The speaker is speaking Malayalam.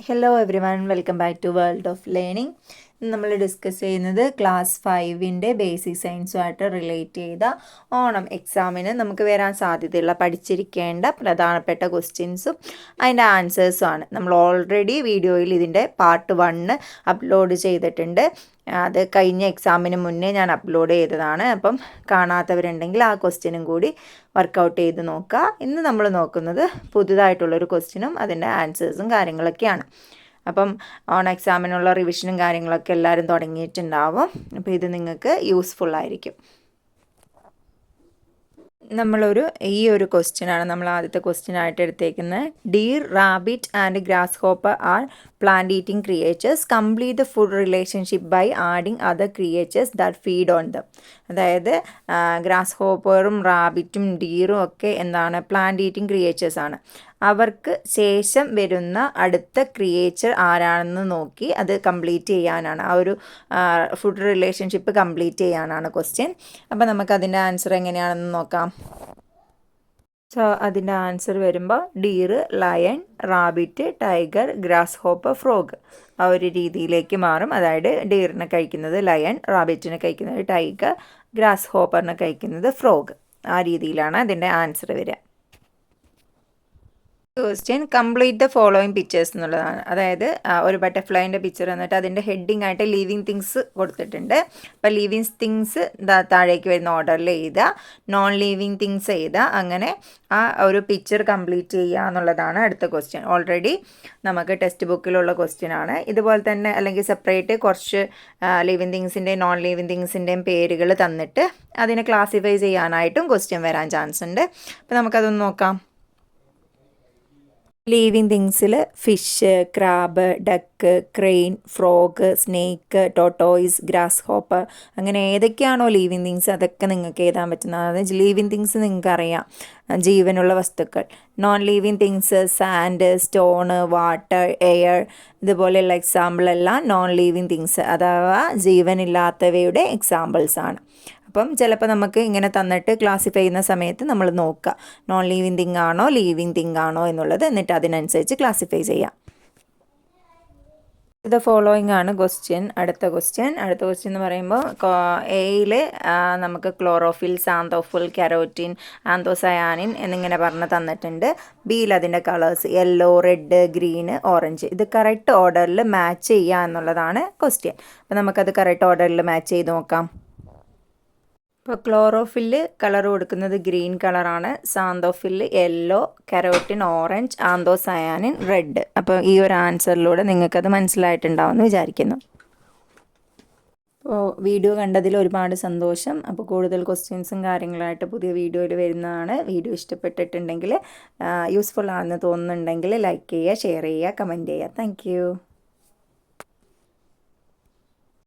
Hello everyone, welcome back to world of learning. നമ്മൾ ഡിസ്കസ് ചെയ്യുന്നത് ക്ലാസ് 5-ൻ്റെ ബേസിക് സയൻസുമായിട്ട് റിലേറ്റ് ചെയ്ത ഓണം എക്സാമിന് നമുക്ക് വരാൻ സാധ്യതയുള്ള പഠിച്ചിരിക്കേണ്ട പ്രധാനപ്പെട്ട ക്വസ്റ്റ്യൻസും അതിൻ്റെ ആൻസേഴ്സുമാണ്. നമ്മൾ ഓൾറെഡി വീഡിയോയിൽ ഇതിൻ്റെ പാർട്ട് 1 അപ്ലോഡ് ചെയ്തിട്ടുണ്ട്. അത് കഴിഞ്ഞ എക്സാമിന് മുന്നേ ഞാൻ അപ്ലോഡ് ചെയ്തതാണ്. അപ്പം കാണാത്തവരുണ്ടെങ്കിൽ ആ ക്വസ്റ്റ്യനും കൂടി വർക്കൗട്ട് ചെയ്ത് നോക്കുക. ഇന്ന് നമ്മൾ നോക്കുന്നത് പുതുതായിട്ടുള്ളൊരു ക്വസ്റ്റ്യനും അതിൻ്റെ ആൻസേഴ്സും കാര്യങ്ങളൊക്കെയാണ്. അപ്പം ഓൺ എക്സാമിനുള്ള റിവിഷനും കാര്യങ്ങളൊക്കെ എല്ലാവരും തുടങ്ങിയിട്ടുണ്ടാവും. അപ്പോൾ ഇത് നിങ്ങൾക്ക് യൂസ്ഫുൾ ആയിരിക്കും. ഈ ഒരു ക്വസ്റ്റ്യനാണ് നമ്മൾ ആദ്യത്തെ ക്വസ്റ്റ്യനായിട്ട് എടുത്തേക്കുന്നത്. Deer, rabbit and grasshopper are plant eating creatures. Complete the food relationship by adding other creatures that feed on them. അതായത് ഗ്രാസ് ഹോപ്പറും റാബിറ്റും ഡീറും ഒക്കെ എന്താണ്, പ്ലാന്റ് ഈറ്റിംഗ് ക്രിയേച്ചേഴ്സാണ്. അവർക്ക് ശേഷം വരുന്ന അടുത്ത ക്രിയേച്ചർ ആരാണെന്ന് നോക്കി അത് കംപ്ലീറ്റ് ചെയ്യാനാണ്, ആ ഒരു ഫുഡ് റിലേഷൻഷിപ്പ് കംപ്ലീറ്റ് ചെയ്യാനാണ് ക്വസ്റ്റ്യൻ. അപ്പോൾ നമുക്കതിൻ്റെ ആൻസർ എങ്ങനെയാണെന്ന് നോക്കാം. സോ അതിൻ്റെ ആൻസർ വരുമ്പോൾ deer, lion, rabbit, tiger, grass hopper, frog ആ ഒരു രീതിയിലേക്ക് മാറും. അതായത് ഡീറിനെ കഴിക്കുന്നത് ലയൺ, റാബിറ്റിനെ കഴിക്കുന്നത് ടൈഗർ, ഗ്രാസ് ഹോപ്പറിനെ കഴിക്കുന്നത് ഫ്രോഗ്. ആ രീതിയിലാണ് അതിൻ്റെ ആൻസർ വരിക. Question complete the following pictures എന്നുള്ളതാണ്. അതായത് ഒരു ബട്ടർഫ്ലൈൻ്റെ പിക്ചർ എന്നിട്ട് അതിൻ്റെ ഹെഡിങ് ആയിട്ട് ലിവിങ് തിങ്സ് കൊടുത്തിട്ടുണ്ട്. അപ്പോൾ ലിവിങ് തിങ്സ് താഴേക്ക് വരുന്ന ഓർഡറിൽ എഴുതുക, നോൺ ലിവിങ് തിങ്സ് എഴുതുക. അങ്ങനെ ആ ഒരു പിക്ചർ കംപ്ലീറ്റ് ചെയ്യുക എന്നുള്ളതാണ് അടുത്ത ക്വസ്റ്റ്യൻ. ഓൾറെഡി നമുക്ക് ടെക്സ്റ്റ് ബുക്കിലുള്ള ക്വസ്റ്റ്യൻ ആണ്. ഇതുപോലെ തന്നെ അല്ലെങ്കിൽ സെപ്പറേറ്റ് കുറച്ച് ലിവിങ് തിങ്സിൻ്റെയും നോൺ ലിവിങ് തിങ്സിൻ്റെയും പേരുകൾ തന്നിട്ട് അതിനെ ക്ലാസിഫൈ ചെയ്യാനായിട്ടും ക്വസ്റ്റ്യൻ വരാൻ ചാൻസ് ഉണ്ട്. അപ്പോൾ നമുക്കതൊന്ന് നോക്കാം. ലിവിങ് തിങ്സിൽ fish, crab, duck, crane, frog, snake, tortoise, grasshopper, അങ്ങനെ ഏതൊക്കെയാണോ ലിവിങ് തിങ്സ് അതൊക്കെ നിങ്ങൾക്ക് എഴുതാൻ പറ്റുന്നതാണ്. ലിവിങ് തിങ്സ് നിങ്ങൾക്കറിയാം, ജീവനുള്ള വസ്തുക്കൾ. Non living things sand, stone, water, air, ഇതുപോലെയുള്ള എക്സാമ്പിളെല്ലാം നോൺ ലിവിങ് തിങ്സ് അഥവാ ജീവനില്ലാത്തവയുടെ എക്സാമ്പിൾസാണ്. അപ്പം ചിലപ്പോൾ നമുക്ക് ഇങ്ങനെ തന്നിട്ട് ക്ലാസിഫൈ ചെയ്യുന്ന സമയത്ത് നമ്മൾ നോക്കുക നോൺ ലിവിങ് തിങ് ആണോ ലിവിങ് തിങ് ആണോ എന്നുള്ളത്, എന്നിട്ട് അതിനനുസരിച്ച് ക്ലാസിഫൈ ചെയ്യാം. ഇത് ഫോളോയിങ് ആണ് ക്വസ്റ്റ്യൻ. അടുത്ത ക്വസ്റ്റ്യൻ എന്ന് പറയുമ്പോൾ എയിൽ നമുക്ക് ക്ലോറോഫിൽ, സാന്തോഫിൽ, കരോറ്റിൻ, ആന്തോസയാനിൻ എന്നിങ്ങനെ പറഞ്ഞ് തന്നിട്ടുണ്ട്. ബിയിൽ അതിൻ്റെ colours yellow, red, green, orange. ഇത് കറക്റ്റ് ഓർഡറിൽ മാച്ച് ചെയ്യുക എന്നുള്ളതാണ് ക്വസ്റ്റ്യൻ. അപ്പോൾ നമുക്കത് കറക്റ്റ് ഓർഡറിൽ മാച്ച് ചെയ്ത് നോക്കാം. ഇപ്പോൾ ക്ലോറോഫില്ല് കളർ കൊടുക്കുന്നത് ഗ്രീൻ കളറാണ്, xanthophyll yellow, carotene orange, anthocyanin red. അപ്പോൾ ഈ ഒരു ആൻസറിലൂടെ നിങ്ങൾക്കത് മനസ്സിലായിട്ടുണ്ടാവുമെന്ന് വിചാരിക്കുന്നു. അപ്പോൾ വീഡിയോ കണ്ടതിൽ ഒരുപാട് സന്തോഷം. അപ്പോൾ കൂടുതൽ ക്വസ്റ്റ്യൻസും കാര്യങ്ങളായിട്ട് പുതിയ വീഡിയോയിൽ വരുന്നതാണ്. വീഡിയോ ഇഷ്ടപ്പെട്ടിട്ടുണ്ടെങ്കിൽ യൂസ്ഫുൾ ആണെന്ന് തോന്നുന്നുണ്ടെങ്കിൽ ലൈക്ക് ചെയ്യുക, ഷെയർ ചെയ്യുക, കമൻറ്റ് ചെയ്യുക. താങ്ക്